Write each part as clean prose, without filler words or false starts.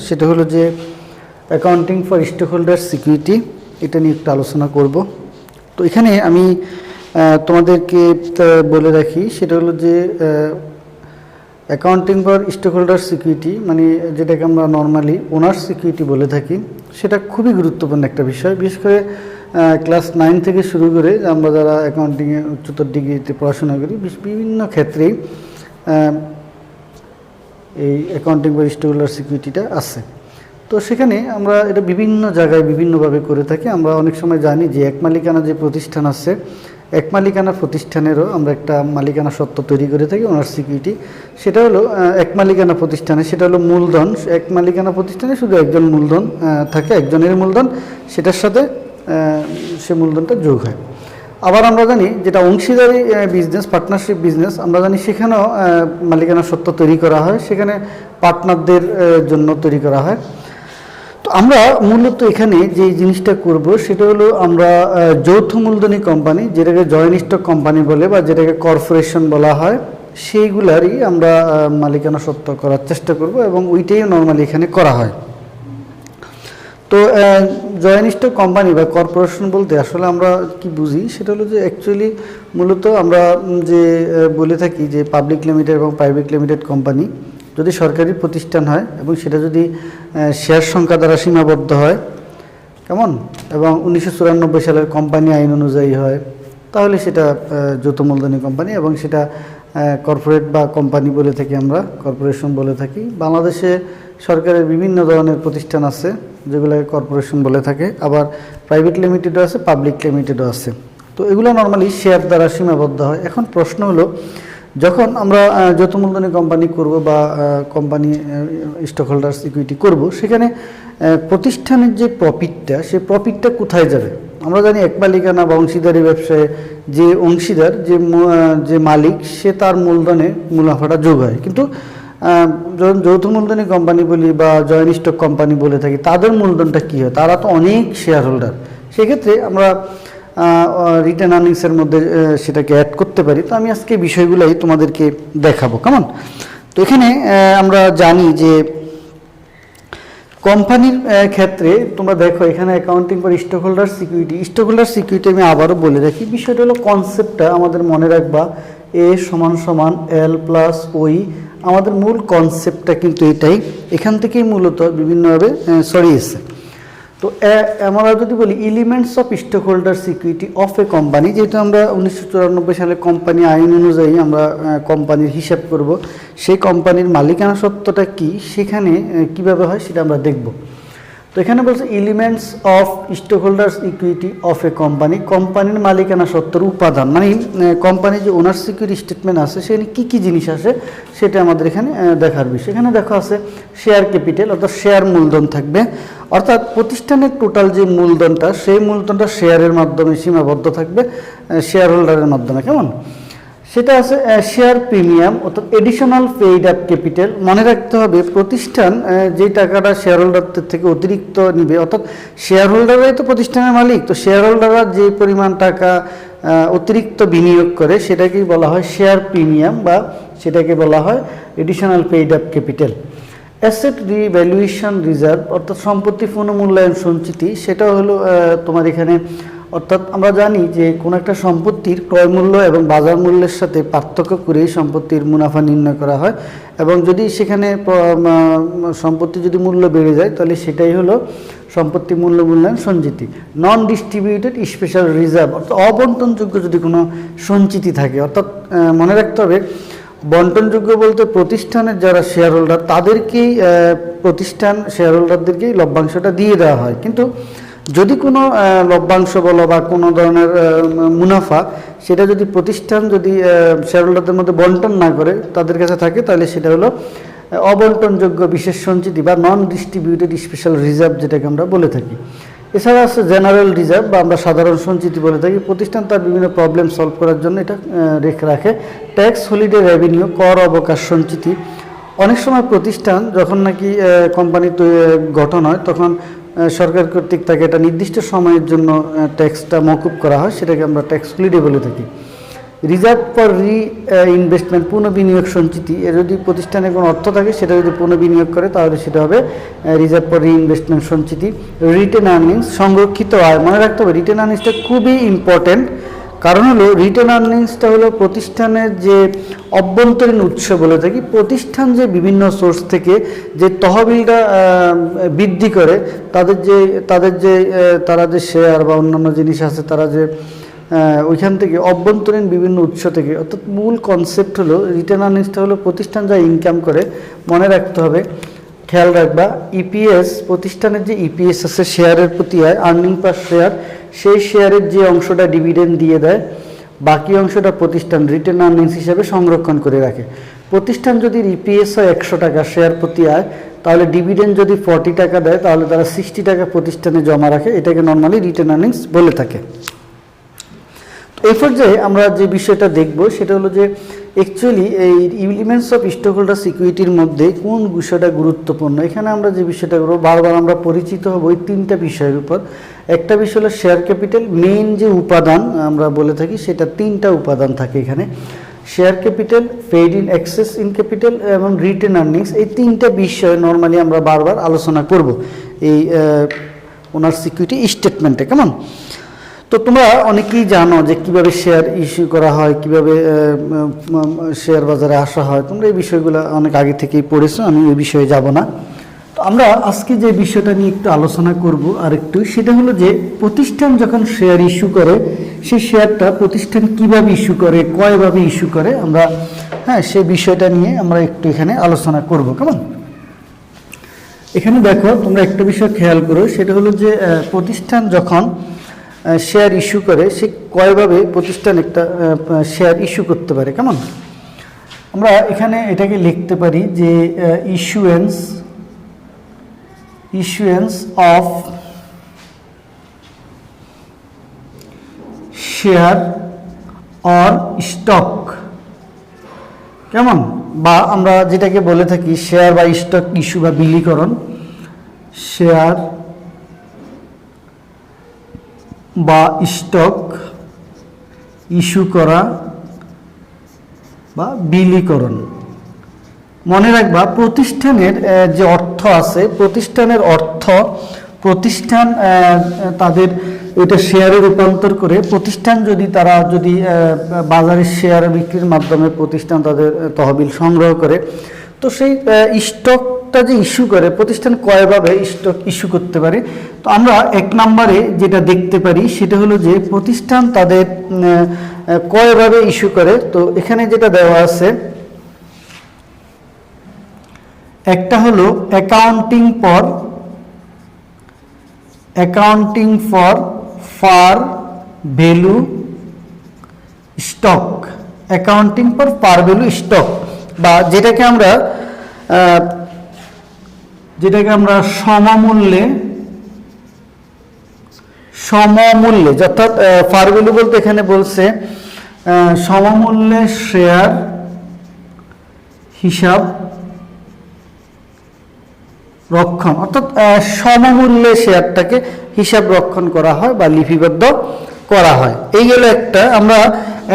সেটা হলো যে accounting for stakeholder security, এটা নিয়ে একটু আলোচনা করব। তো এখানে আমি তোমাদেরকে বলে রাখি, সেটা হলো যে accounting for stakeholder security মানে যেটাকে আমরা নর্মালি ওনার সিকিউরিটি বলে থাকি, সেটা খুবই গুরুত্বপূর্ণ একটা বিষয়। বিশেষ করে ক্লাস 9 থেকে শুরু করে আমরা যারা অ্যাকাউন্টিংয়ে উচ্চতর ডিগ্রিতে পড়াশোনা করি, বিভিন্ন ক্ষেত্রেই এই অ্যাকাউন্টিং ফর স্টেক হোল্ডার সিকিউরিটিটা আছে। তো সেখানে আমরা এটা বিভিন্ন জায়গায় বিভিন্নভাবে করে থাকি। আমরা অনেক সময় জানি যে এক মালিকানা যে প্রতিষ্ঠান আছে, এক মালিকানা প্রতিষ্ঠানেরও আমরা একটা মালিকানা সত্ত্ব তৈরি করে থাকি ওনার সিকিউরিটি। সেটা হলো এক মালিকানা প্রতিষ্ঠানে, সেটা হলো মূলধন। এক মালিকানা প্রতিষ্ঠানে শুধু একজন মূলধন থাকে, একজনের মূলধন, সেটার সাথে সে মূলধনটা যোগ হয়। আবার আমরা জানি যেটা অংশীদারি বিজনেস, পার্টনারশিপ বিজনেস, আমরা জানি সেখানেও মালিকানা সত্ত্ব তৈরি করা হয়, সেখানে পার্টনারদের জন্য তৈরি করা হয়। তো আমরা মূলত এখানে যে জিনিসটা করব সেটা হলো আমরা যৌথ মূলধনী কোম্পানি, যেটাকে জয়েন্ট স্টক কোম্পানি বলে বা যেটাকে কর্পোরেশন বলা হয়, সেইগুলারই আমরা মালিকানা সত্ত্ব করার চেষ্টা করব এবং ওইটাই নর্মালি এখানে করা হয়। তো জয়েন্ট স্টক কোম্পানি বা কর্পোরেশন বলতে আসলে আমরা কি বুঝি, সেটা হলো যে অ্যাকচুয়ালি মূলত আমরা যে বলে থাকি যে পাবলিক লিমিটেড এবং প্রাইভেট লিমিটেড কোম্পানি যদি সরকারি প্রতিষ্ঠান হয় এবং সেটা যদি শেয়ার সংখ্যা দ্বারা সীমাবদ্ধ হয়, কেমন, এবং 1994 সালের কোম্পানি আইন অনুযায়ী হয়, তাহলে সেটা যৌথ মূলধনী কোম্পানি এবং সেটা কর্পোরেট বা কোম্পানি বলে থাকি, আমরা কর্পোরেশন বলে থাকি। বাংলাদেশে সরকারের বিভিন্ন ধরনের প্রতিষ্ঠান আছে যেগুলোকে কর্পোরেশন বলে থাকে, আবার প্রাইভেট লিমিটেডও আছে, পাবলিক লিমিটেডও আছে। তো এগুলো নর্মালি শেয়ার দ্বারা সীমাবদ্ধ হয়। এখন প্রশ্ন হলো, যখন আমরা যৌথ মূলধনী কোম্পানি করব বা কোম্পানি স্টক হোল্ডার্স ইকুইটি করব, সেখানে প্রতিষ্ঠানের যে প্রফিটটা, সেই প্রফিটটা কোথায় যাবে? আমরা জানি এক মালিকানা বা অংশীদারি ব্যবসায় যে অংশীদার, যে মালিক, সে তার মূলধনে মুনাফাটা যোগ হয়। কিন্তু যখন যৌথ মূলধনী কোম্পানি বলি বা জয়েন্ট স্টক কোম্পানি বলে থাকি, তাদের মূলধনটা কী হয়? তারা তো অনেক শেয়ার হোল্ডার। সেক্ষেত্রে আমরা রিটার্ন আর্নিংসের মধ্যে সেটাকে অ্যাড করতে পারি। তো আমি আজকে বিষয়গুলোই তোমাদেরকে দেখাবো, কেমন। তো এখানে আমরা জানি যে কোম্পানির ক্ষেত্রে তোমরা দেখো এখানে accounting for stock holder security, stock holder security আমি আবারও বলে রাখি, বিষয়টা হলো কনসেপ্টটা আমাদের মনে রাখবা, এ সমান সমান এল প্লাস ওই, আমাদের মূল কনসেপ্টটা কিন্তু এটাই, এখান থেকেই মূলত বিভিন্নভাবে ছড়িয়েছে। তো আমরা যদি বলি elements of stock holder security of a company, যেহেতু আমরা 1994 সালে কোম্পানি আইন অনুযায়ী আমরা কোম্পানির হিসাব করব, সেই কোম্পানির মালিকানা সত্ত্বটা কি, সেখানে কিভাবে হয় সেটা আমরা দেখব। তো এখানে বলছে elements of stock holders equity of a company, কোম্পানির মালিকানা সত্ত্বের উপাদান, মানে কোম্পানির যে ওনার সিকিউরিটি স্টেটমেন্ট আছে সেখানে কী কী জিনিস আসে সেটা আমাদের এখানে দেখার বিষয়। এখানে দেখা আছে শেয়ার ক্যাপিটাল, অর্থাৎ শেয়ার মূলধন থাকবে, অর্থাৎ প্রতিষ্ঠানের টোটাল যে মূলধনটা, সেই মূলধনটা শেয়ারের মাধ্যমে সীমাবদ্ধ থাকবে, শেয়ার হোল্ডারের মাধ্যমে, কেমন। সেটা আছে শেয়ার প্রিমিয়াম, অর্থাৎ এডিশনাল পেইড আপ ক্যাপিটাল। মনে রাখতে হবে প্রতিষ্ঠান যে টাকাটা শেয়ার হোল্ডারদের থেকে অতিরিক্ত নিবে, অর্থাৎ শেয়ার হোল্ডাররাই তো প্রতিষ্ঠানের মালিক, তো শেয়ার হোল্ডাররা যে পরিমাণ টাকা অতিরিক্ত বিনিয়োগ করে সেটাকেই বলা হয় শেয়ার প্রিমিয়াম বা সেটাকে বলা হয় additional paid up capital. Asset revaluation reserve, অর্থাৎ সম্পত্তি পুনর্মূল্যায়ন সঞ্চিতি, সেটাও হলো তোমার এখানে, অর্থাৎ আমরা জানি যে কোনো একটা সম্পত্তির ক্রয় মূল্য এবং বাজার মূল্যের সাথে পার্থক্য করেই সম্পত্তির মুনাফা নির্ণয় করা হয়, এবং যদি সেখানে সম্পত্তি যদি মূল্য বেড়ে যায় তাহলে সেটাই হলো সম্পত্তি মূল্য মূল্যায়ন সঞ্চিতি। নন ডিস্ট্রিবিউটেড স্পেশাল রিজার্ভ, অর্থাৎ অবন্টনযোগ্য যদি কোনো সঞ্চিতি থাকে, অর্থাৎ মনে রাখতে হবে বন্টনযোগ্য বলতে প্রতিষ্ঠানের যারা শেয়ার হোল্ডার তাদেরকেই, প্রতিষ্ঠান শেয়ার হোল্ডারদেরকেই লভ্যাংশটা দিয়ে দেওয়া হয়। কিন্তু যদি কোনো লভ্যাংশ বলো বা কোনো ধরনের মুনাফা, সেটা যদি প্রতিষ্ঠান যদি শেয়ার হোল্ডারদের মধ্যে বন্টন না করে তাদের কাছে থাকে, তাহলে সেটা হলো অবন্টনযোগ্য বিশেষ সঞ্চিতি বা নন ডিস্ট্রিবিউটেড স্পেশাল রিজার্ভ, যেটাকে আমরা বলে থাকি। এছাড়া আছে জেনারেল রিজার্ভ বা আমরা সাধারণ সঞ্চিতি বলে থাকি। প্রতিষ্ঠান তার বিভিন্ন প্রবলেম সলভ করার জন্য এটা রেখে রাখে। ট্যাক্স হলিডে রেভিনিউ, কর অবকাশ সঞ্চিতি। অনেক সময় প্রতিষ্ঠান যখন নাকি কোম্পানি গঠন হয়, তখন সরকার কর্তৃক তাকে একটা নির্দিষ্ট সময়ের জন্য ট্যাক্সটা মকুব করা হয়, সেটাকে আমরা ট্যাক্স হলিডে বলে থাকি। রিজার্ভ ফর রি ইনভেস্টমেন্ট, পুনঃবিনিয়োগ সঞ্চিতি, এর যদি প্রতিষ্ঠানে কোনো অর্থ থাকে সেটা যদি পুনঃবিনিয়োগ করে তাহলে সেটা হবে রিজার্ভ ফর রি ইনভেস্টমেন্ট সঞ্চিতি। রিটেন আর্নিংস, সংরক্ষিত আয়। মনে রাখতে হবে রিটেন আর্নিংসটা খুবই ইম্পর্টেন্ট, কারণ হলো রিটেন আর্নিংসটা হলো প্রতিষ্ঠানের যে অভ্যন্তরীণ উৎস বলে থাকি, প্রতিষ্ঠান যে বিভিন্ন সোর্স থেকে যে তহবিলটা বৃদ্ধি করে, তারা যে শেয়ার বা অন্যান্য জিনিস আছে, তারা যে ওইখান থেকে অভ্যন্তরীণ বিভিন্ন উৎস থেকে, অর্থাৎ মূল কনসেপ্ট হলো রিটেন আর্নিংসটা হলো প্রতিষ্ঠান যা ইনকাম করে। মনে রাখতে হবে, খেয়াল রাখবা, ইপিএস, প্রতিষ্ঠানের যে ইপিএস আছে শেয়ারের প্রতি আয়, আর্নিং পার শেয়ার, সেই শেয়ারের যে অংশটা ডিভিডেন্ড দিয়ে দেয়, বাকি অংশটা প্রতিষ্ঠান রিটেন আর্নিংস হিসেবে সংরক্ষণ করে রাখে। প্রতিষ্ঠান যদি ইপিএস হয় 100 টাকা শেয়ার প্রতি আয়, তাহলে ডিভিডেন্ড যদি 40 টাকা দেয়, তাহলে তারা 60 টাকা প্রতিষ্ঠানে জমা রাখে। এটাকে নর্মালি রিটেন আর্নিংস বলে থাকে। এই পর্যায়ে আমরা যে বিষয়টা দেখব সেটা হলো যে অ্যাকচুয়ালি এই এলিমেন্টস অফ স্টক হোল্ডার সিকিউরিটির মধ্যে কোন বিষয়টা গুরুত্বপূর্ণ। এখানে আমরা যে বিষয়টা করবো, বারবার আমরা পরিচিত হব ওই 3টা বিষয়ের উপর। একটা বিষয় হলো শেয়ার ক্যাপিটাল, মেইন যে উপাদান আমরা বলে থাকি সেটা 3টা উপাদান থাকে এখানে। Share capital, paid in access in capital এবং রিটেন আর্নিংস, এই 3টা বিষয় নর্মালি আমরা বারবার আলোচনা করব এই ওনার সিকিউরিটি স্টেটমেন্টে। কেমন? তো তোমরা অনেকেই জানো যে কিভাবে শেয়ার ইস্যু করা হয়, কিভাবে শেয়ার বাজারে আসা হয়, তোমরা এই বিষয়গুলো অনেক আগে থেকেই পড়েছো, আমি এই বিষয়ে যাব না। তো আমরা আজকে যে বিষয়টা নিয়ে একটু আলোচনা করব আর একটু, সেটা হলো যে প্রতিষ্ঠান যখন শেয়ার ইস্যু করে, সেই শেয়ারটা প্রতিষ্ঠান কিভাবে ইস্যু করে, কয়ভাবে ইস্যু করে, আমরা সেই বিষয়টা নিয়ে আমরা একটু এখানে আলোচনা করব। কেমন? এখানে দেখো, তোমরা একটা বিষয় খেয়াল করো, সেটা হলো যে প্রতিষ্ঠান যখন শেয়ার ইস্যু করে, সে কয়ভাবে প্রতিষ্ঠান একটা শেয়ার ইস্যু করতে পারে। কেমন? আমরা এখানে এটাকে লিখতে পারি যে issuance of share or stock. কেমন? বা আমরা যেটাকে বলে থাকি শেয়ার বা স্টক ইস্যু বা বিলীকরণ, শেয়ার বা স্টক ইস্যু করা বা বিলীকরণ। মনে রাখবা, প্রতিষ্ঠানের যে অর্থ আছে, প্রতিষ্ঠানের অর্থ প্রতিষ্ঠান তাদের এটা শেয়ারে রূপান্তর করে, প্রতিষ্ঠান তারা যদি বাজারে শেয়ার বিক্রির মাধ্যমে প্রতিষ্ঠান তাদের তহবিল সংগ্রহ করে, তো সেই স্টকটা যে ইস্যু করে, প্রতিষ্ঠান কয়ভাবে স্টক ইস্যু করতে পারে। তো আমরা 1 নম্বরে যেটা দেখতে পারি সেটা হলো যে প্রতিষ্ঠান তাদের কয়ভাবে ইস্যু করে। তো এখানে যেটা দেওয়া আছে, একটা হলো accounting for par value stock, accounting for par value stock, বা যেটাকে আমরা সমমূল্যে, অর্থাৎ পার ভ্যালু বলতে এখানে বলছে সমমূল্যে শেয়ার হিসাব রক্ষণ, অর্থাৎ সমমূল্যে শেয়ারটাকে হিসাব রক্ষণ করা হয় বা লিপিবদ্ধ করা হয়। এই গেল একটা। আমরা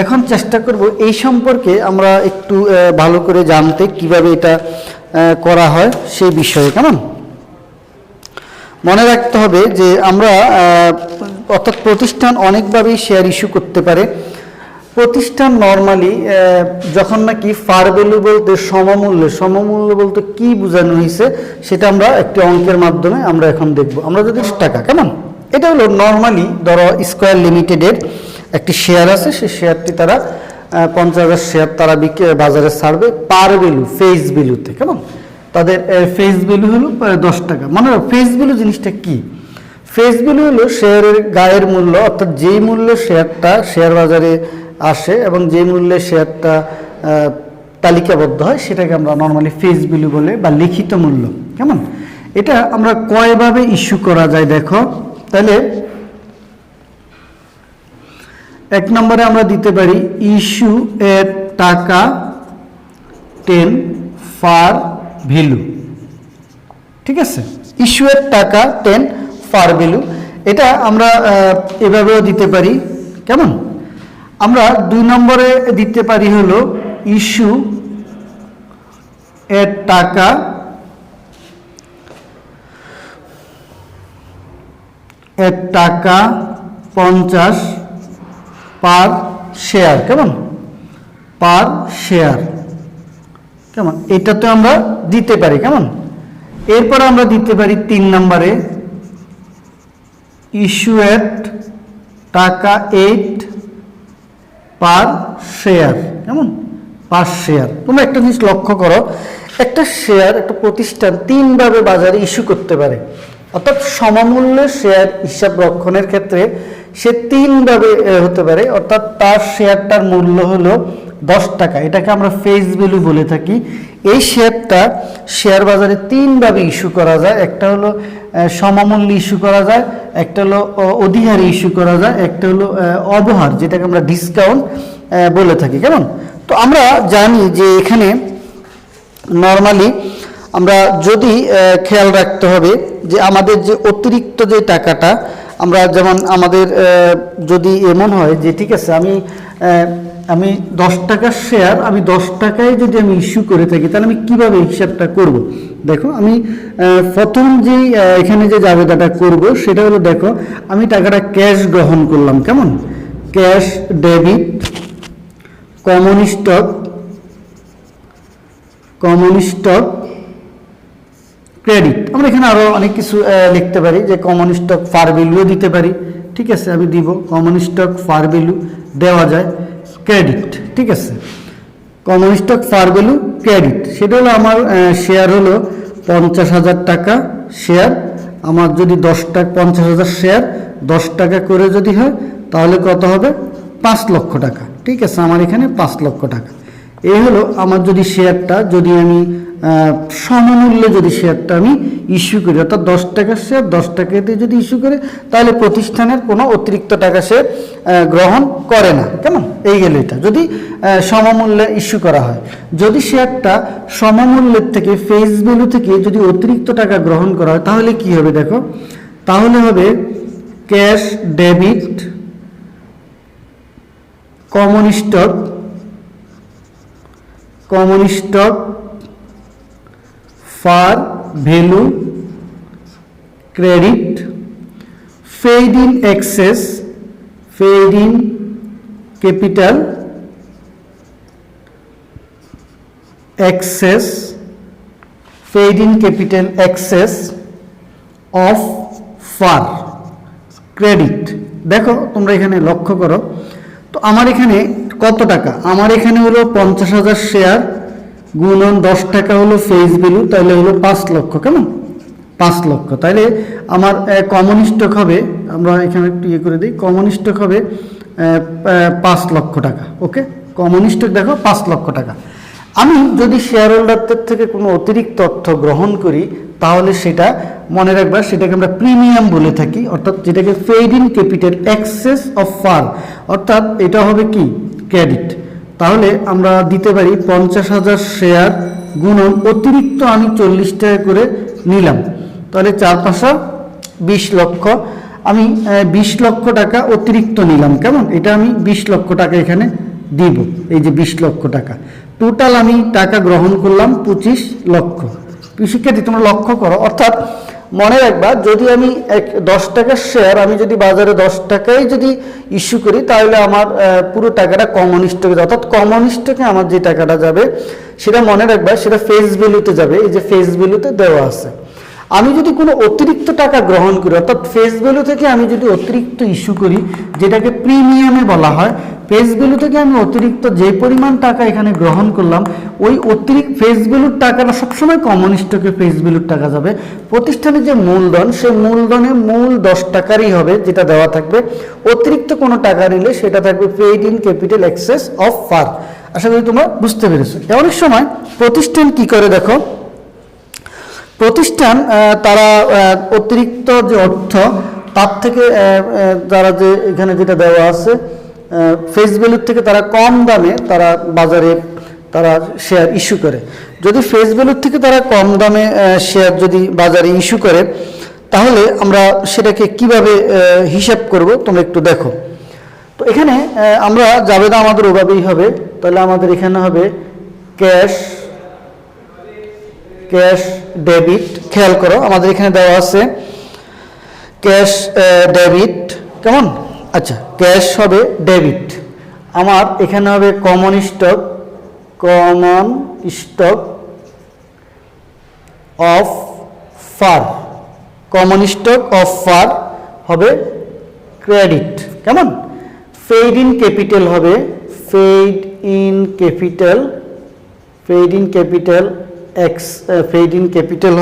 এখন চেষ্টা করব এই সম্পর্কে আমরা একটু ভালো করে জানতে, কিভাবে এটা করা হয় সেই বিষয়ে। কেমন? মনে রাখতে হবে যে আমরা অর্থাৎ প্রতিষ্ঠান অনেকভাবেই শেয়ার ইস্যু করতে পারে। প্রতিষ্ঠান নর্মালি যখন নাকি ফার ভ্যালু বলতে সমমূল্য বলতে কি বোঝানো হয়েছে সেটা আমরা একটি অঙ্কের মাধ্যমে আমরা এখন দেখব। আমরা যদি টাকা, কেমন? এটা হলো নর্মালি ধরো স্কয়ার লিমিটেডের একটি শেয়ার আছে, সেই শেয়ারটি তারা 50,000 শেয়ার তারা বাজারে ছাড়বে পার ভ্যালু, ফেস ভ্যালুতে। কেমন? তাদের ফেস ভ্যালু হলো 10 টাকা। মানে ফেস ভ্যালু জিনিসটা কি? ফেস ভ্যালু হলো শেয়ারের গায়ের মূল্য, অর্থাৎ যেই মূল্যে শেয়ারটা শেয়ার বাজারে আসে এবং যে মূল্যে শেয়ারটা তালিকাবদ্ধ হয় সেটাকে আমরা নর্মালি ফেস ভ্যালু বলে, বা লিখিত মূল্য। কেমন? এটা আমরা কয়ভাবে ইস্যু করা যায় দেখো। তাহলে 1 নম্বরে আমরা দিতে পারি ইস্যু এর টাকা 10 ফার ভ্যালু। ঠিক আছে? ইস্যু এর টাকা 10 ফার ভ্যালু, এটা আমরা এভাবেও দিতে পারি। কেমন? আমরা 2 নম্বরে দিতে পারি হলো ইস্যু এর টাকা এর টাকা 50 পার শেয়ার, কেমন পার শেয়ার, কেমন এটা তো আমরা দিতে পারি, কেমন। এরপর আমরা দিতে পারি 3 নম্বরে ইস্যু এর টাকা 8 পার শেয়ার, কেমন পার শেয়ার। তোমরা একটা জিনিস লক্ষ্য করো, একটা শেয়ার একটা প্রতিষ্ঠান 3 ভাবে বাজারে ইস্যু করতে পারে, অর্থাৎ সমমূল্যে শেয়ার হিসাব রক্ষণের ক্ষেত্রে সে 3 ভাবে হতে পারে, অর্থাৎ তার শেয়ারটার মূল্য হলো 10 টাকা, এটাকে আমরা ফেস ভ্যালু বলে থাকি। এই শেয়ারটা শেয়ার বাজারে 3 ভাবে ইস্যু করা যায়, একটা হলো সমমূল্যে ইস্যু করা যায়, একটা হলো অধিহারে ইস্যু করা যায়, একটা হলো অবহার, যেটাকে আমরা ডিসকাউন্ট বলে থাকি, কেমন। তো আমরা জানি যে এখানে নর্মালি আমরা যদি খেয়াল রাখতে হবে যে আমাদের যে অতিরিক্ত যে টাকাটা, আমরা যেমন আমাদের যদি এমন হয় যে ঠিক আছে আমি 10 টাকার শেয়ার আমি 10 টাকায় যদি আমি ইস্যু করে থাকি, তাহলে আমি কিভাবে হিসাবটা করব। দেখো আমি প্রথম যেই এখানে যে জাবেদাটা করব সেটা হলো, দেখো আমি টাকাটা ক্যাশ গ্রহণ করলাম, কেমন cash debit common stock credit. আমরা এখানে আরো অনেক কিছু লিখতে পারি, যে কমন স্টক ফার ভ্যালুও দিতে পারি, ঠিক আছে আমি দিব কমন স্টক ফার ভ্যালু, দেওয়া যায় ক্রেডিট, ঠিক আছে common stock par value credit. সেটা হলো আমার শেয়ার হলো 50,000 টাকা শেয়ার, আমার যদি 10 টাকা 50,000 শেয়ার 10 টাকা করে যদি হয় তাহলে কত হবে 5 লক্ষ টাকা, ঠিক আছে আমার এখানে 5 লক্ষ টাকা। এই হলো আমার যদি শেয়ারটা যদি আমি সমমূল্যে যদি শেয়ারটা আমি ইস্যু করি, অর্থাৎ 10 টাকার শেয়ার 10 টাকাতে যদি ইস্যু করে, তাহলে প্রতিষ্ঠানের কোনো অতিরিক্ত টাকা সে গ্রহণ করে না, কেমন এই গেল এটা যদি সমমূল্যে ইস্যু করা হয়। যদি শেয়ারটা সমমূল্যের থেকে ফেস ভ্যালু থেকে যদি অতিরিক্ত টাকা গ্রহণ করা হয় তাহলে কি হবে, দেখো তাহলে হবে cash debit common stock par value credit paid in capital excess of par credit. দেখো তোমরা এখানে লক্ষ্য করো, তো আমার এখানে কত টাকা, আমার এখানে হলো 50,000 শেয়ার গুণন 10 টাকা হলো ফেস ভ্যালু, তাহলে হলো 5 লক্ষ, কেমন 5 লক্ষ। তাহলে আমার কমন স্টক হবে, আমরা এখানে একটু ইয়ে করে দিই, কমন স্টক হবে 5 লক্ষ টাকা, ওকে কমন স্টক দেখো 5 লক্ষ টাকা। আমি যদি শেয়ার হোল্ডারদের থেকে কোনো অতিরিক্ত অর্থ গ্রহণ করি তাহলে সেটা মনে রাখবা, সেটাকে আমরা প্রিমিয়াম বলে থাকি, অর্থাৎ যেটাকে paid in capital excess of par, অর্থাৎ এটা হবে কি ক্রেডিট। তাহলে আমরা দিতে পারি 50,000 শেয়ার গুণন অতিরিক্ত আমি 40 টাকা করে নিলাম, তাহলে 4×5 20 লক্ষ, আমি 20 লক্ষ টাকা অতিরিক্ত নিলাম, কেমন এটা আমি 20 লক্ষ টাকা এখানে দিব, এই যে 20 লক্ষ টাকা টোটাল আমি টাকা গ্রহণ করলাম 25 লক্ষ। শিক্ষার্থী তোমরা লক্ষ্য করো, অর্থাৎ মনে রাখবা যদি আমি 10 টাকার শেয়ার আমি যদি বাজারে 10 টাকায় যদি ইস্যু করি তাহলে আমার পুরো টাকাটা কমন স্টকে, অর্থাৎ কমন স্টকে আমার যে টাকাটা যাবে সেটা মনে রাখবা সেটা ফেস ভ্যালুতে যাবে, এই যে ফেস ভ্যালুতে দেওয়া আছে। আমি যদি কোনো অতিরিক্ত টাকা গ্রহণ করি, অর্থাৎ ফেস ভ্যালু থেকে আমি যদি অতিরিক্ত ইস্যু করি যেটাকে প্রিমিয়ামে বলা হয়, ফেস ভ্যালু থেকে আমি অতিরিক্ত যে পরিমাণ টাকা এখানে গ্রহণ করলাম ওই অতিরিক্ত ফেস ভ্যালুর টাকাটা সবসময় কমন স্টকে ফেস ভ্যালুর টাকা যাবে। প্রতিষ্ঠানের যে মূলধন সেই মূলধনের মূল 10 টাকারই হবে যেটা দেওয়া থাকবে, অতিরিক্ত কোনো টাকা নিলে সেটা থাকবে paid in capital excess of par. আশা করি তোমরা বুঝতে পেরেছো। অনেক সময় প্রতিষ্ঠান কি করে দেখো, প্রতিষ্ঠান তারা অতিরিক্ত যে অর্থ তার থেকে তারা যে এখানে যেটা দেওয়া আছে ফেস ভ্যালুর থেকে তারা কম দামে তারা বাজারে তারা শেয়ার ইস্যু করে। যদি ফেস ভ্যালুর থেকে তারা কম দামে শেয়ার যদি বাজারে ইস্যু করে তাহলে আমরা সেটাকে কিভাবে হিসাব করব তোমরা একটু দেখো। তো তো এখানে আমরা জাবেদা আমাদের ওভাবেই হবে, তাহলে আমাদের এখানে হবে ক্যাশ ডেবিট। খেয়াল করো আমাদের এখানে দেওয়া আছে ক্যাশ ডেবিট, কেমন? আচ্ছা, ক্যাশ হবে ডেবিট। আমার এখানে হবে common stock of par, common stock of par হবে ক্রেডিট, কেমন? পেইড ইন ক্যাপিটাল হবে পেইড ইন ক্যাপিটাল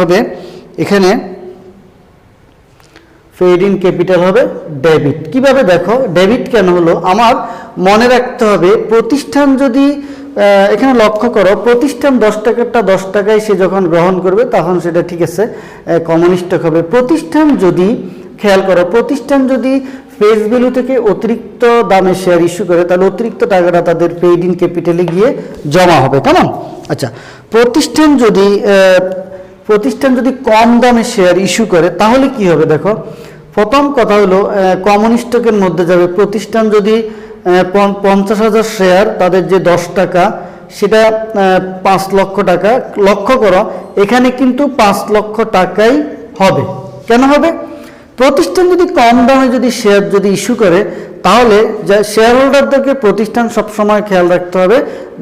হবে এখানে পেইড ইন ক্যাপিটাল হবে ডেবিট। কিভাবে দেখো ডেবিট কেন হলো? আমার মনে রাখতে হবে প্রতিষ্ঠান যদি এখানে লক্ষ্য করো, প্রতিষ্ঠান 10 টাকারটা 10 টাকায় সে যখন গ্রহণ করবে তখন সেটা ঠিক আছে কমন স্টক হবে। প্রতিষ্ঠান যদি, খেয়াল করো, প্রতিষ্ঠান যদি ফেস ভ্যালু থেকে অতিরিক্ত দামে শেয়ার ইস্যু করে তাহলে অতিরিক্ত টাকাটা তাদের পেইড ইন ক্যাপিটালে গিয়ে জমা হবে, কেমন? আচ্ছা, প্রতিষ্ঠান যদি কম দামে শেয়ার ইস্যু করে তাহলে কি হবে? দেখো, প্রথম কথা হলো কমন স্টকের মধ্যে যাবে। প্রতিষ্ঠান যদি 50,000 শেয়ার, তাদের যে 10 টাকা সেটা 5 লক্ষ টাকা। লক্ষ্য করো এখানে কিন্তু 5 লক্ষ টাকাই হবে। কেন হবে? প্রতিষ্ঠান যদি কম দামে যদি শেয়ার যদি ইস্যু করে তাহলে শেয়ার হোল্ডারদেরকে প্রতিষ্ঠান সবসময় খেয়াল রাখতে হবে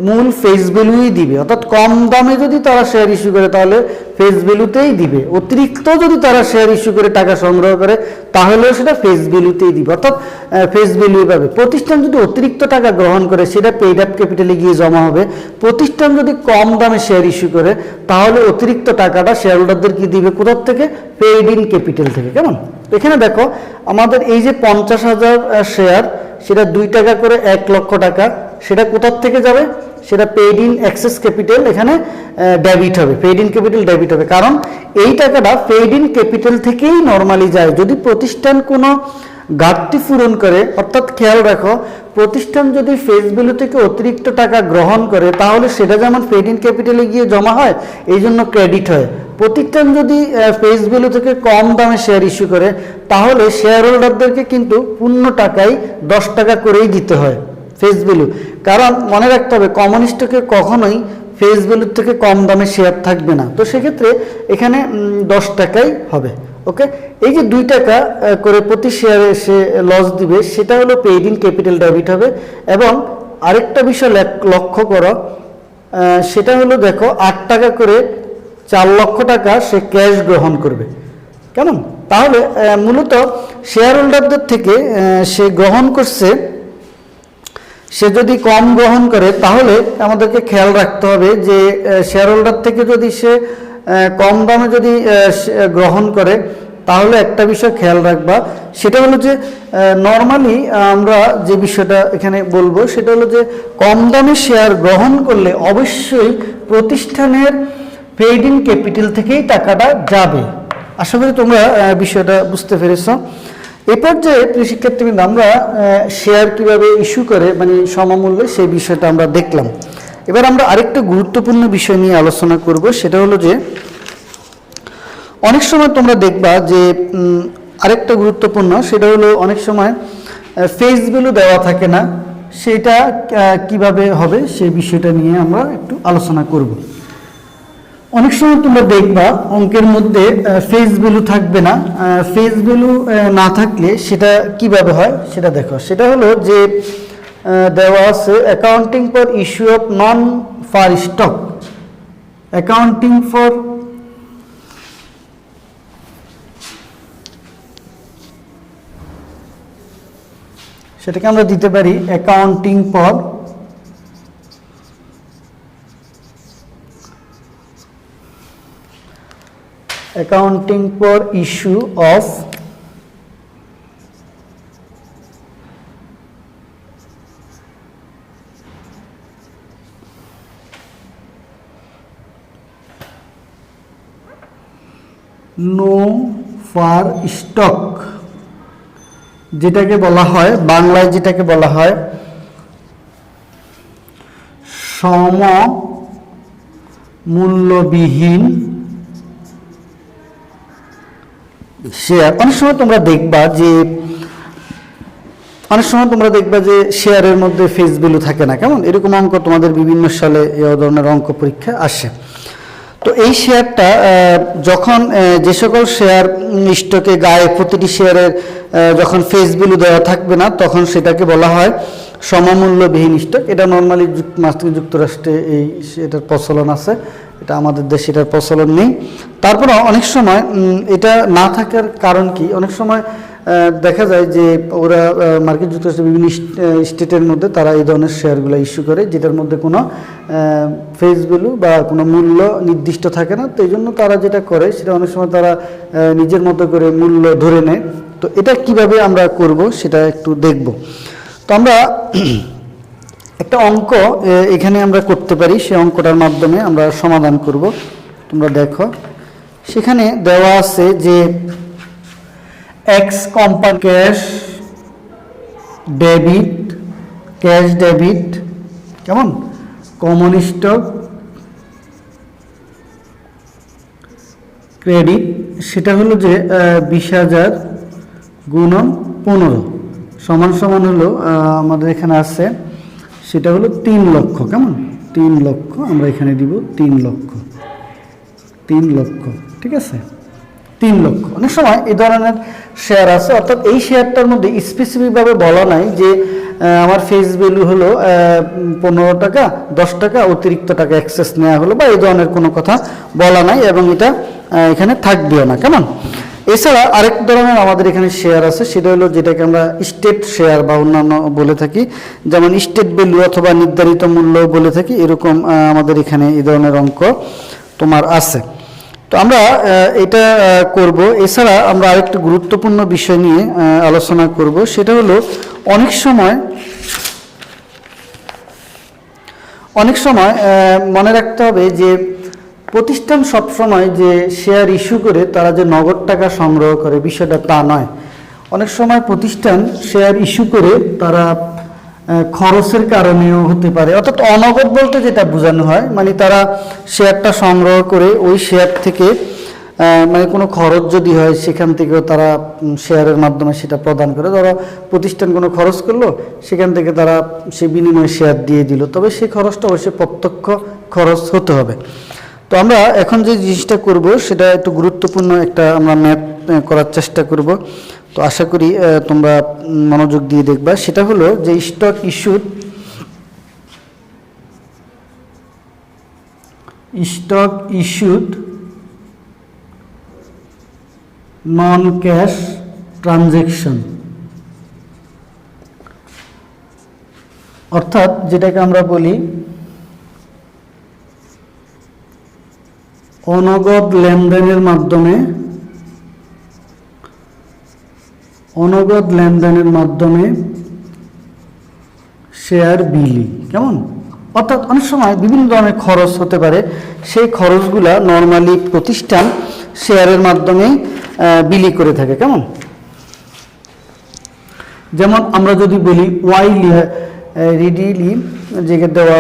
মূল ফেস ভ্যালুই দিবে, অর্থাৎ কম দামে যদি তারা শেয়ার ইস্যু করে তাহলে ফেস ভ্যালুতেই দিবে। অতিরিক্ত যদি তারা শেয়ার ইস্যু করে টাকা সংগ্রহ করে তাহলেও সেটা ফেস ভ্যালুতেই দিবে, অর্থাৎ ফেস ভ্যালু পাবে। প্রতিষ্ঠান যদি অতিরিক্ত টাকা গ্রহণ করে সেটা পেইড আপ ক্যাপিটালে গিয়ে জমা হবে। প্রতিষ্ঠান যদি কম দামে শেয়ার ইস্যু করে তাহলে অতিরিক্ত টাকাটা শেয়ার হোল্ডারদের কি দিবে? কোথার থেকে? পেইড ইন ক্যাপিটাল থেকে, কেমন? এখানে দেখো আমাদের এই যে 50,000 শেয়ার, সেটা 2 টাকা করে 1 লক্ষ টাকা, সেটা কোথার থেকে যাবে? সেটা পেইড ইন এক্সেস ক্যাপিটাল এখানে ডেবিট হবে, পেইড ইন ক্যাপিটাল ডেবিট হবে। কারণ এই টাকাটা পেইড ইন ক্যাপিটাল থেকেই নর্মালি যায়। যদি প্রতিষ্ঠান কোনো ঘাটতি পূরণ করে, অর্থাৎ খেয়াল রাখো প্রতিষ্ঠান যদি ফেস ভ্যালু থেকে অতিরিক্ত টাকা গ্রহণ করে তাহলে সেটা যেমন পেইড ইন ক্যাপিটালে গিয়ে জমা হয়, এই জন্য ক্রেডিট হয়। প্রতিষ্ঠান যদি ফেস ভ্যালু থেকে কম দামে শেয়ার ইস্যু করে তাহলে শেয়ার হোল্ডারদেরকে কিন্তু পূর্ণ টাকায় 10 টাকা করেই দিতে হয় ফেস ভ্যালু। কারণ মনে রাখতে হবে কমন স্টকে কখনোই ফেস ভ্যালুর থেকে কম দামে শেয়ার থাকবে না, তো সেক্ষেত্রে এখানে 10 টাকাই হবে। ওকে, এই যে 2 টাকা করে প্রতি শেয়ারে সে লস দিবে সেটা হলো পেইড ইন ক্যাপিটাল ডেবিট হবে। এবং আরেকটা বিষয় লক্ষ্য করো, সেটা হলো দেখো 8 টাকা করে 4 লক্ষ টাকা সে ক্যাশ গ্রহণ করবে, কেমন? তাহলে মূলত শেয়ার হোল্ডারদের থেকে সে গ্রহণ করছে, সে যদি কম গ্রহণ করে তাহলে আমাদেরকে খেয়াল রাখতে হবে যে শেয়ার হোল্ডার থেকে যদি সে কম দামে যদি গ্রহণ করে তাহলে একটা বিষয় খেয়াল রাখবা, সেটা হলো যে নর্মালি আমরা যে বিষয়টা এখানে বলবো সেটা হলো যে কম দামে শেয়ার গ্রহণ করলে অবশ্যই প্রতিষ্ঠানের পেইড ইন ক্যাপিটাল থেকেই টাকাটা যাবে। আশা করি তোমরা বিষয়টা বুঝতে পেরেছ। এরপর যে প্রিয় শিক্ষার্থীবৃন্দ, আমরা শেয়ার কিভাবে ইস্যু করে মানে সমমূল্যে সেই বিষয়টা আমরা দেখলাম। এবার আমরা আরেকটা গুরুত্বপূর্ণ বিষয় নিয়ে আলোচনা করব, সেটা হলো যে অনেক সময় তোমরা দেখবা যে আরেকটা গুরুত্বপূর্ণ, সেটা হলো অনেক সময় ফেস ভ্যালু দেওয়া থাকে না, সেটা কিভাবে হবে সেই বিষয়টা নিয়ে আমরা একটু আলোচনা করব। অনেক সময় তোমরা দেখবা অঙ্কের মধ্যে ফেস ভ্যালু থাকবে না। ফেস ভ্যালু না থাকলে সেটা কিভাবে হয় সেটা দেখো, সেটা হলো যে দেওয়া আছে accounting for issue of non par stock, accounting for সেটাকে আমরা দিতে পারি accounting for issue of no par stock, যেটাকে বলা হয় বাংলায় যেটাকে বলা হয় সমমূল্যবিহীন শেয়ার। অনেক সময় তোমরা দেখবা যে অনেক সময় তোমরা দেখবা যে শেয়ারের মধ্যে ফেস ভ্যালু থাকে না, কেমন এরকম অঙ্ক তোমাদের বিভিন্ন সালে এই ধরনের অঙ্ক পরীক্ষা আসে। তো এই শেয়ারটা যখন যে সকল শেয়ার স্টকে গায়ে প্রতিটি শেয়ারের যখন ফেস ভ্যালু দেওয়া থাকবে না, তখন সেটাকে বলা হয় সমমূল্যবিহীন স্টক। এটা নর্মালি যুক্তরাষ্ট্রে এটার প্রচলন আছে, এটা আমাদের দেশে এটার প্রচলন নেই। তারপরে অনেক সময় এটা না থাকার কারণ কি, অনেক সময় দেখা যায় যে ওরা মার্কিন যুক্তরাষ্ট্রের বিভিন্ন স্টেটের মধ্যে তারা এই ধরনের শেয়ারগুলো ইস্যু করে, যেটার মধ্যে কোনো ফেস ভ্যালু বা কোনো মূল্য নির্দিষ্ট থাকে না। তো এই জন্য তারা যেটা করে সেটা অনেক সময় তারা নিজের মতো করে মূল্য ধরে নেয়। তো এটা কিভাবে আমরা করব সেটা একটু দেখব। তো আমরা একটা অঙ্ক এখানে আমরা করতে পারি, সেই অঙ্কটার মাধ্যমে আমরা সমাধান করব। তোমরা দেখো সেখানে দেওয়া আছে যে এক্স কোম্পানি ক্যাশ ডেবিট কেমন কমন স্টক ক্রেডিট, সেটা হলো যে 20,000 গুণন 15 সমান সমান হলো আমাদের এখানে আছে সেটা হলো 3 লক্ষ। কেমন 3 লক্ষ আমরা এখানে দিব 3 লক্ষ, ঠিক আছে 3 লক্ষ। অনেক সময় এই ধরনের শেয়ার আছে, অর্থাৎ এই শেয়ারটার মধ্যে স্পেসিফিকভাবে বলা নাই যে আমার ফেস ভ্যালু হলো 15 টাকা, 10 টাকা অতিরিক্ত টাকা এক্সেস নেওয়া হলো, বা এই ধরনের কোনো কথা বলা নাই, এবং এটা এখানে থাকবেও না। কেমন এছাড়া আরেক ধরনের আমাদের এখানে শেয়ার আছে, সেটা হলো যেটাকে আমরা স্টেট শেয়ার বা অন্যান্য বলে থাকি, যেমন স্টেট ভ্যালু অথবা নির্ধারিত মূল্য বলে থাকি। এরকম আমাদের এখানে এই ধরনের অঙ্ক তোমার আছে। তো আমরা এটা করব। এছাড়া আমরা আরেকটা গুরুত্বপূর্ণ বিষয় নিয়ে আলোচনা করব, সেটা হলো অনেক সময় মনে রাখতে হবে যে প্রতিষ্ঠান সবসময় যে শেয়ার ইস্যু করে তারা যে নগদ টাকা সংগ্রহ করে, বিষয়টা তা নয়। অনেক সময় প্রতিষ্ঠান শেয়ার ইস্যু করে তারা খরচের কারণেও হতে পারে, অর্থাৎ অনগদ বলতে যেটা বোঝানো হয় মানে তারা শেয়ারটা সংগ্রহ করে ওই শেয়ার থেকে মানে কোনো খরচ যদি হয় সেখান থেকেও তারা শেয়ারের মাধ্যমে সেটা প্রদান করে। ধরো প্রতিষ্ঠান কোনো খরচ করলো, সেখান থেকে তারা সে বিনিময়ে শেয়ার দিয়ে দিল, তবে সেই খরচটা অবশ্যই প্রত্যক্ষ খরচ হতে হবে। তো আমরা এখন যে জিনিসটা করব সেটা একটু গুরুত্বপূর্ণ একটা আমরা ম্যাথ করার চেষ্টা করব। তো আশা করি তোমরা মনোযোগ দিয়ে দেখবা। সেটা হলো যে স্টক ইস্যুড নন ক্যাশ ট্রানজ্যাকশন, অর্থাৎ যেটাকে আমরা বলি অনগদ লেনদেনের মাধ্যমে শেয়ার বিলি। কেমন অর্থাৎ অনেক সময় বিভিন্ন ধরনের খরচ হতে পারে, সেই খরচগুলা নর্মালি প্রতিষ্ঠান শেয়ারের মাধ্যমেই বিলি করে থাকে। কেমন যেমন আমরা যদি বলি রিডিলি যেটা দেওয়া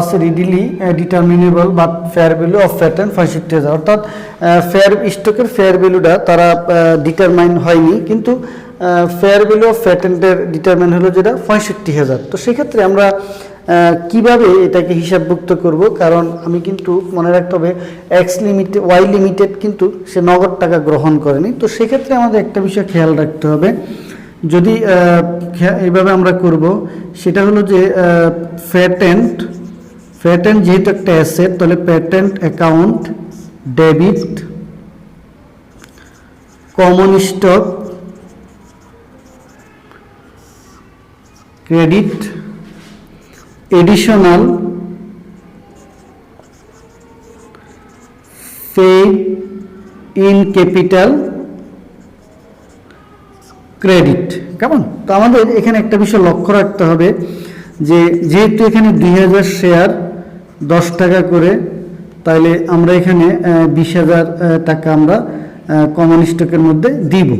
আছে, রিডিলি ডিটারমিনেবল বা ফেয়ার ভ্যালু অফ প্যাটার্ন 65,000, অর্থাৎ স্টকের ফেয়ার ভ্যালুটা তারা ডিটারমাইন হয়নি, কিন্তু ফেয়ার ভ্যালু অফ প্যাটার্নের ডিটারমাইন হলো যেটা 65,000। তো সেক্ষেত্রে আমরা কিভাবে এটাকে হিসাবভুক্ত করব, কারণ আমি কিন্তু মনে রাখতে হবে ওয়াই লিমিটেড কিন্তু সে নগদ টাকা গ্রহণ করেনি। তো সেক্ষেত্রে আমাদের একটা বিষয় খেয়াল রাখতে হবে, যদি এইভাবে আমরা করব, সেটা হলো যে প্যাটেন্ট যেহেতু একটা অ্যাসেট, তাহলে patent account debit common stock credit additional paid in capital credit. কেমন তো আমাদের এখানে একটা বিষয় লক্ষ্য রাখতে হবে যে যেহেতু এখানে 2000 শেয়ার 10 টাকা করে, তাহলে আমরা এখানে 20,000 টাকা আমরা কমন স্টকের মধ্যে দিব।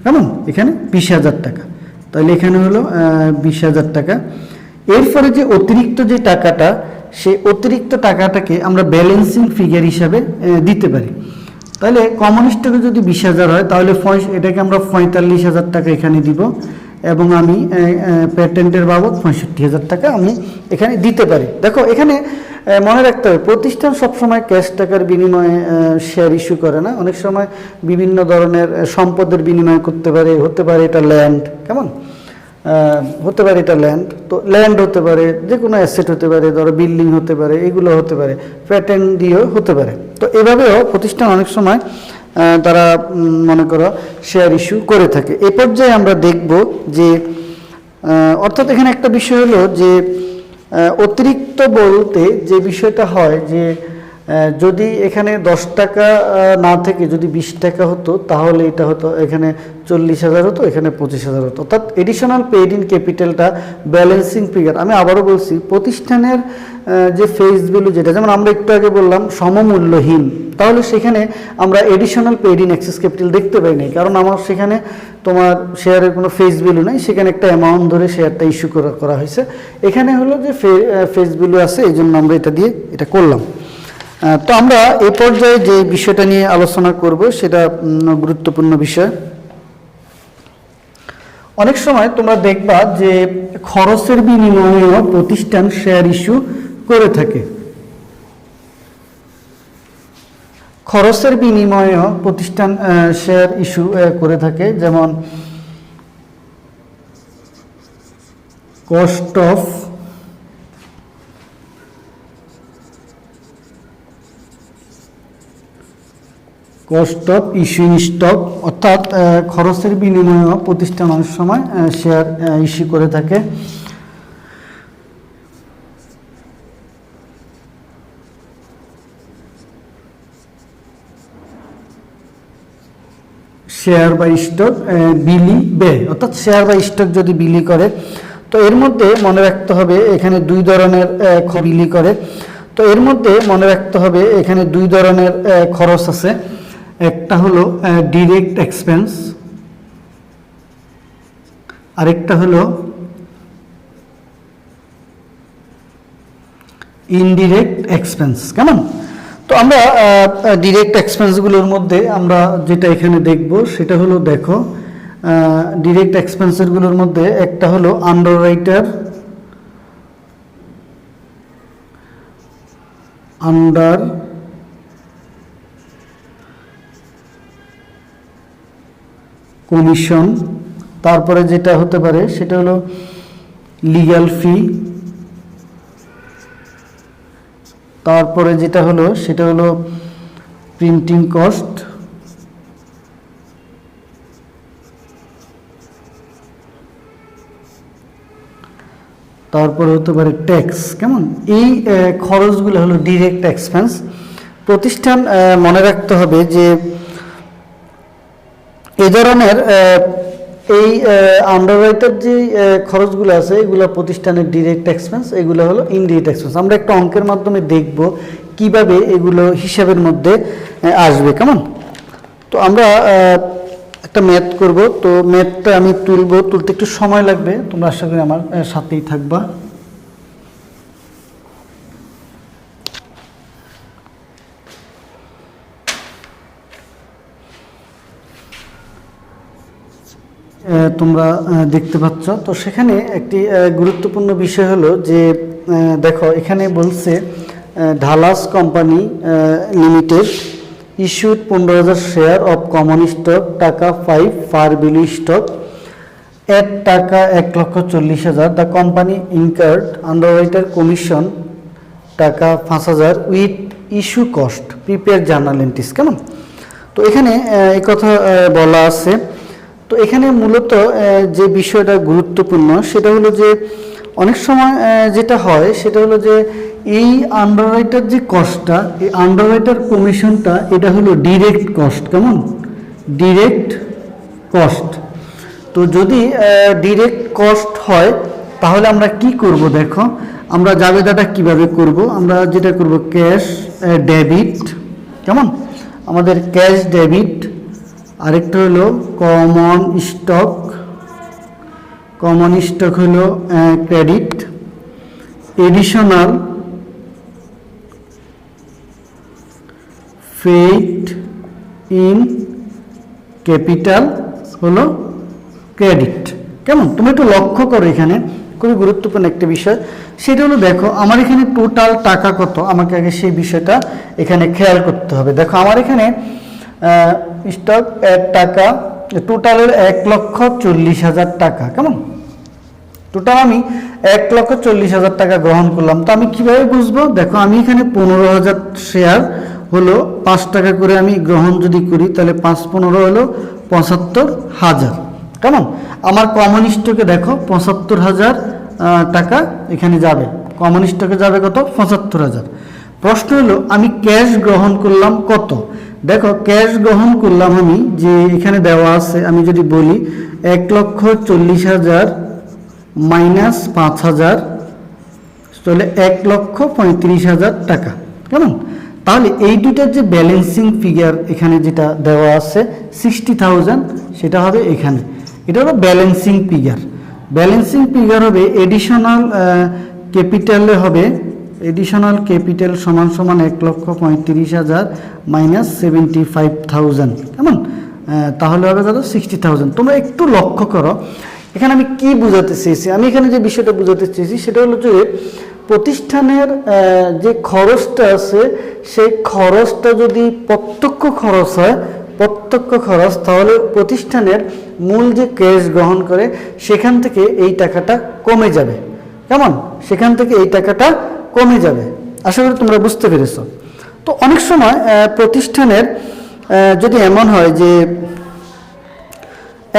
কেমন এখানে 20,000 টাকা, তাহলে এখানে হলো 20,000 টাকা। এরপরে যে অতিরিক্ত যে টাকাটা, সেই অতিরিক্ত টাকাটাকে আমরা ব্যালেন্সিং ফিগার হিসাবে দিতে পারি। তাহলে কমন স্টকে যদি 20,000 হয় তাহলে এটাকে আমরা 45,000 টাকা এখানে দিব এবং আমি প্যাটেন্টের বাবদ 65,000 টাকা আমি এখানে দিতে পারি। দেখো এখানে মনে রাখতে হবে প্রতিষ্ঠান সবসময় ক্যাশ টাকার বিনিময়ে শেয়ার ইস্যু করে না, অনেক সময় বিভিন্ন ধরনের সম্পদের বিনিময় করতে পারে, হতে পারে এটা ল্যান্ড, কেমন হতে পারে এটা ল্যান্ড, তো ল্যান্ড হতে পারে, যে কোনো অ্যাসেট হতে পারে, ধরো বিল্ডিং হতে পারে, এগুলো হতে পারে, প্যাটেন্ট দিয়েও হতে পারে। তো এভাবেও প্রতিষ্ঠান অনেক সময় তারা মনে করো শেয়ার ইস্যু করে থাকে। এ পর্যায়ে আমরা দেখব যে অর্থাৎ এখানে একটা বিষয় হলো যে অতিরিক্ত বলতে যে বিষয়টা হয় যে যদি এখানে 10 টাকা না থেকে যদি 20 টাকা হতো তাহলে এটা হতো এখানে 40,000 হতো, এখানে 25,000 হতো, অর্থাৎ এডিশনাল পেইড ইন ক্যাপিটালটা ব্যালেন্সিং ফিগার। আমি আবারও বলছি প্রতিষ্ঠানের যে ফেস ভ্যালু যেটা, যেমন আমরা একটু আগে বললাম সমমূল্যহীন, তাহলে সেখানে আমরা additional paid in access capital দেখতে পাই নাই, কারণ আমার সেখানে তোমার শেয়ারের কোনো ফেস ভ্যালু নাই, সেখানে একটা অ্যামাউন্ট ধরে শেয়ারটা ইস্যু করা হয়েছে। এখানে হলো যে ফেস ভ্যালু আছে, এই জন্য আমরা এটা দিয়ে এটা করলাম। তো আমরা এই পর্যায়ে যে বিষয়টা নিয়ে আলোচনা করব সেটা গুরুত্বপূর্ণ বিষয়। অনেক সময় তোমরা দেখবা যে খরচের বিনিময়েও প্রতিষ্ঠান শেয়ার ইস্যু করে থাকে, খরচের বিনিময়েও প্রতিষ্ঠান শেয়ার ইস্যু করে থাকে, যেমন কস্ট অফ ইস্যুইং স্টক, অর্থাৎ খরচের বিনিময়েও প্রতিষ্ঠান অনেক সময় শেয়ার ইস্যু করে থাকে। শেয়ার বা স্টক বিলি ব্যয়, অর্থাৎ শেয়ার বা স্টক যদি বিলি করে, তো এর মধ্যে মনে রাখতে হবে এখানে দুই ধরনের বিলি করে, তো এর মধ্যে মনে রাখতে হবে এখানে দুই ধরনের খরচ আছে। একটা হলো ডিরেক্ট এক্সপেন্স, আরেকটা হলো ইনডিরেক্ট এক্সপেন্স, কেমন? তো আমরা ডিরেক্ট এক্সপেন্সগুলোর মধ্যে আমরা যেটা এখানে দেখব সেটা হলো, দেখো ডিরেক্ট এক্সপেন্সেরগুলোর মধ্যে একটা হলো আন্ডাররাইটার, কমিশন, তারপরে যেটা হতে পারে সেটা হলো লিগ্যাল ফি, তারপরে যেটা হলো সেটা হলো প্রিন্টিং কস্ট, তারপরে হতে পারে ট্যাক্স, কেমন? এই খরচগুলো হলো ডিরেক্ট এক্সপেন্স। প্রতিষ্ঠান মনে রাখতে হবে যে এই ধরনের এই আন্ডাররাইটার যে খরচগুলো আছে এগুলো প্রতিষ্ঠানের ডিরেক্ট এক্সপেন্স, এগুলো হলো ইনডিরেক্ট এক্সপেন্স। আমরা একটা অঙ্কের মাধ্যমে দেখব কিভাবে এগুলো হিসাবের মধ্যে আসবে, কেমন? তো আমরা একটা ম্যাথ করব, তো ম্যাথটা আমি তুলতে একটু সময় লাগবে, তোমরা আশা করি আমার সাথেই থাকবা। তোমরা দেখতে পাচ্ছ, তো সেখানে একটি গুরুত্বপূর্ণ বিষয় হলো যে দেখো এখানে বলছে Dallas company limited issued 15,000 share of common stock, টাকা 5 ফার ভ্যালু স্টক এট টাকা 1,40,000, the company incurred underwriter commission টাকা 5,000 with issue cost prepare journal entries, কেমন? তো এখানে এই কথা বলা আছে। তো এখানে মূলত যে বিষয়টা গুরুত্বপূর্ণ সেটা হলো যে অনেক সময় যেটা হয় সেটা হলো যে এই আন্ডাররাইটার যে কস্টটা, এই আন্ডাররাইটার কমিশনটা এটা হলো ডিরেক্ট কস্ট, কেমন? Direct cost. তো যদি ডিরেক্ট কস্ট হয় তাহলে আমরা কি করব, দেখো আমরা জাবেদাটা কিভাবে করব, আমরা যেটা করব ক্যাশ ডেবিট, কেমন? আমাদের ক্যাশ ডেবিট, আরেকটা হলো কমন স্টক হলো credit, additional paid in capital হলো ক্রেডিট। কেমন, তুমি একটু লক্ষ্য করো, এখানে খুবই গুরুত্বপূর্ণ একটা বিষয়, সেটা হলো দেখো আমার এখানে টোটাল টাকা কত, আমাকে আগে সেই বিষয়টা এখানে খেয়াল করতে হবে। দেখো আমার এখানে স্টক এর টাকা টোটালের 1,40,000 টাকা। কেমন, টোটাল আমি 1,40,000 টাকা গ্রহণ করলাম। তো আমি কিভাবে বুঝবো, দেখো আমি এখানে 15,000 শেয়ার হলো 5 টাকা করে আমি গ্রহণ যদি করি, তাহলে 5×15 হলো 75,000। কেমন, আমার কমন স্টকে দেখো 75,000 টাকা এখানে যাবে, কমন স্টকে যাবে কত, 75,000। প্রশ্ন হলো আমি ক্যাশ গ্রহণ করলাম কত, দেখো ক্যাশ গ্রহণ করলাম আমি, যে এখানে দেওয়া আছে, আমি যদি বলি 1,40,000 মাইনাস 5,000, তাহলে 1,35,000 টাকা। কেমন, তাহলে এই দুইটার যে ব্যালেন্সিং ফিগার এখানে যেটা দেওয়া আছে 60,000, সেটা হবে এখানে, এটা হলো ব্যালেন্সিং ফিগার। ব্যালেন্সিং ফিগার হবে এডিশনাল ক্যাপিটালে হবে, এডিশনাল ক্যাপিটাল সমান সমান 1,35,000 মাইনাস 75,000। কেমন, তাহলে হবে কত, 60,000। তোমরা একটু লক্ষ্য করো এখানে আমি কি বোঝাতে চেয়েছি, আমি এখানে যে বিষয়টা বোঝাতে চেয়েছি সেটা হলো যে প্রতিষ্ঠানের যে খরচটা আছে সেই খরচটা যদি প্রত্যক্ষ খরচ হয়, প্রত্যক্ষ খরচ, তাহলে প্রতিষ্ঠানের মূল যে ক্যাশ গ্রহণ করে সেখান থেকে এই টাকাটা কমে যাবে। কেমন, সেখান থেকে এই টাকাটা কমে যাবে। আশা করি তোমরা বুঝতে পেরেছ। তো অনেক সময় প্রতিষ্ঠানের যদি এমন হয় যে,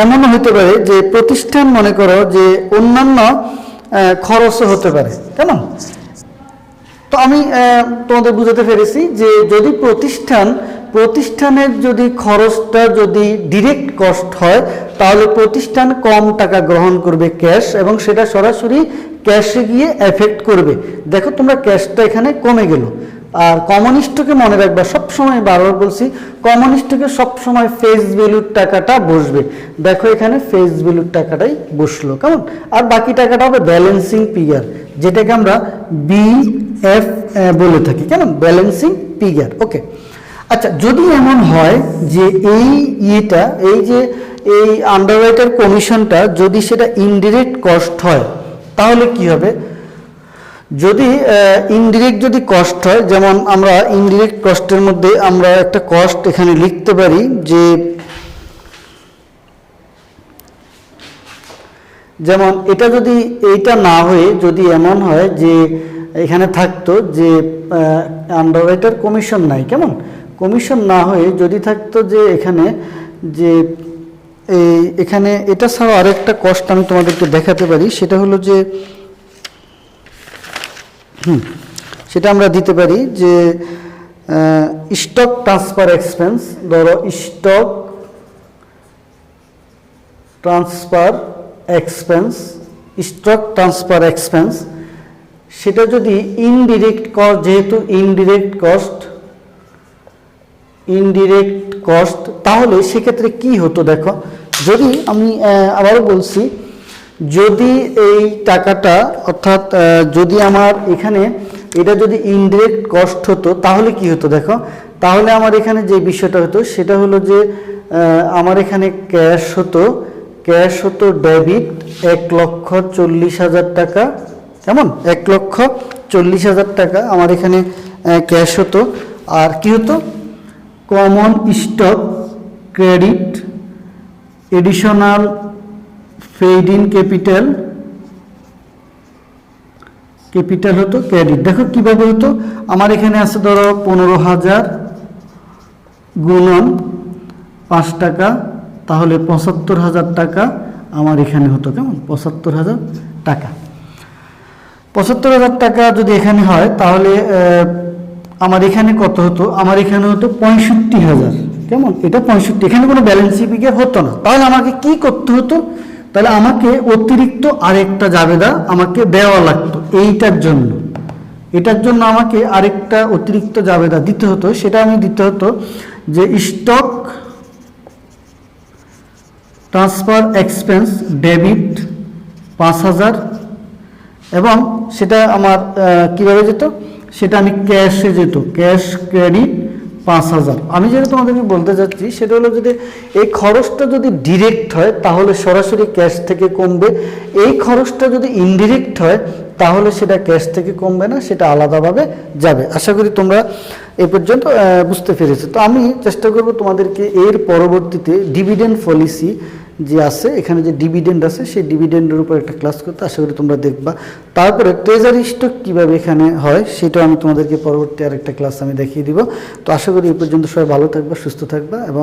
এমনও হতে পারে যে প্রতিষ্ঠান মনে করো যে অন্যান্য খরচও হতে পারে। কেমন, তো আমি তোমাদের বুঝাতে পেরেছি যে যদি প্রতিষ্ঠানের যদি খরচটা যদি ডিরেক্ট কস্ট হয়, তাহলে প্রতিষ্ঠান কম টাকা গ্রহণ করবে ক্যাশ, এবং সেটা সরাসরি ক্যাশে গিয়ে এফেক্ট করবে। দেখো তোমরা ক্যাশটা এখানে কমে গেল। আর কমন স্টকে মনে রাখবা, সবসময় বারবার বলছি, কমন স্টকে সবসময় ফেস ভ্যালুর টাকাটা বসবে। দেখো এখানে ফেস ভ্যালুর টাকাটাই বসলো। কেমন, আর বাকি টাকাটা হবে ব্যালেন্সিং ফিগার, যেটাকে আমরা BF বলে থাকি। কেমন, ব্যালেন্সিং ফিগার। ওকে, আচ্ছা, যদি এমন হয় যে এই ইয়েটা, এই যে এই আন্ডাররাইটার কমিশনটা যদি সেটা ইনডিরেক্ট কস্ট হয়, তাহলে কি হবে, যদি ইনডিরেক্ট যদি কস্ট হয়, যেমন আমরা ইনডিরেক্ট কস্টের মধ্যে আমরা একটা কস্ট এখানে লিখতে পারি যে, যেমন এটা যদি এইটা না হয়ে যদি এমন হয় যে এখানে থাকতো যে আন্ডাররাইটার কমিশন নাই, কেমন, কমিশন না হয়ে যদি থাকতো যে এখানে যে এখানে এটা ছাড়াও আরেকটা কস্ট আমি তোমাদেরকে দেখাতে পারি, সেটা হলো যে সেটা আমরা দিতে পারি যে স্টক ট্রান্সফার এক্সপেন্স। ধরো stock transfer expense, stock transfer expense, সেটা যদি ইনডিরেক্ট কস্ট, যেহেতু ইনডিরেক্ট কস্ট, তাহলে সেক্ষেত্রে কি হতো, দেখো যদি আমি আবারও বলছি, যদি এই টাকাটা অর্থাৎ যদি আমার এখানে এটা যদি ইনডিরেক্ট কস্ট হতো, তাহলে কি হতো, দেখো তাহলে আমার এখানে যে বিষয়টা হতো সেটা হলো যে আমার এখানে ক্যাশ হতো ডেবিট 1,40,000 টাকা। কেমন, 1,40,000 টাকা আমার এখানে ক্যাশ হতো। আর কি হতো, common stock credit additional paid in capital হতো ক্রেডিট। দেখো কিভাবে হতো, আমার এখানে আছে ধরো 15,000 গুণন 5 টাকা, তাহলে 75,000 টাকা আমার এখানে হতো। কেমন, 75,000 টাকা, 75,000 টাকা যদি এখানে হয়, তাহলে আমার এখানে কত হতো, আমার এখানে হতো 65,000। কেমন, এটা 65, এখানে কোনো ব্যালেন্সিং ফিগার হতো না। তাহলে আমাকে কি করতে হতো, তাহলে আমাকে অতিরিক্ত আরেকটা জাবেদা আমাকে দেওয়া লাগতো এইটার জন্য, এটার জন্য আমাকে আরেকটা অতিরিক্ত জাবেদা দিতে হতো। সেটা আমি দিতে হতো যে স্টক ট্রান্সফার এক্সপেন্স ডেবিট 5,000, এবং সেটা আমার কিভাবে যেত, সেটা আমি ক্যাশে যেত, ক্যাশ ক্রেডিট 5,000। আমি যেটা তোমাদেরকে বলতে চাচ্ছি সেটা হলো যদি এই খরচটা যদি ডিরেক্ট হয় তাহলে সরাসরি ক্যাশ থেকে কমবে, এই খরচটা যদি ইনডিরেক্ট হয় তাহলে সেটা ক্যাশ থেকে কমবে না, সেটা আলাদাভাবে যাবে। আশা করি তোমরা এ পর্যন্ত বুঝতে পেরেছো। তো আমি চেষ্টা করব তোমাদেরকে এর পরবর্তীতে ডিভিডেন্ড পলিসি যে আছে, এখানে যে ডিভিডেন্ড আছে সেই ডিভিডেন্ডের উপর একটা ক্লাস করতে, আশা করি তোমরা দেখবা। তারপরে ট্রেজারি স্টক কীভাবে এখানে হয় সেটাও আমি তোমাদেরকে পরবর্তী আরেকটা ক্লাস আমি দেখিয়ে দিব। তো আশা করি এই পর্যন্ত সবাই ভালো থাকবা, সুস্থ থাকবা এবং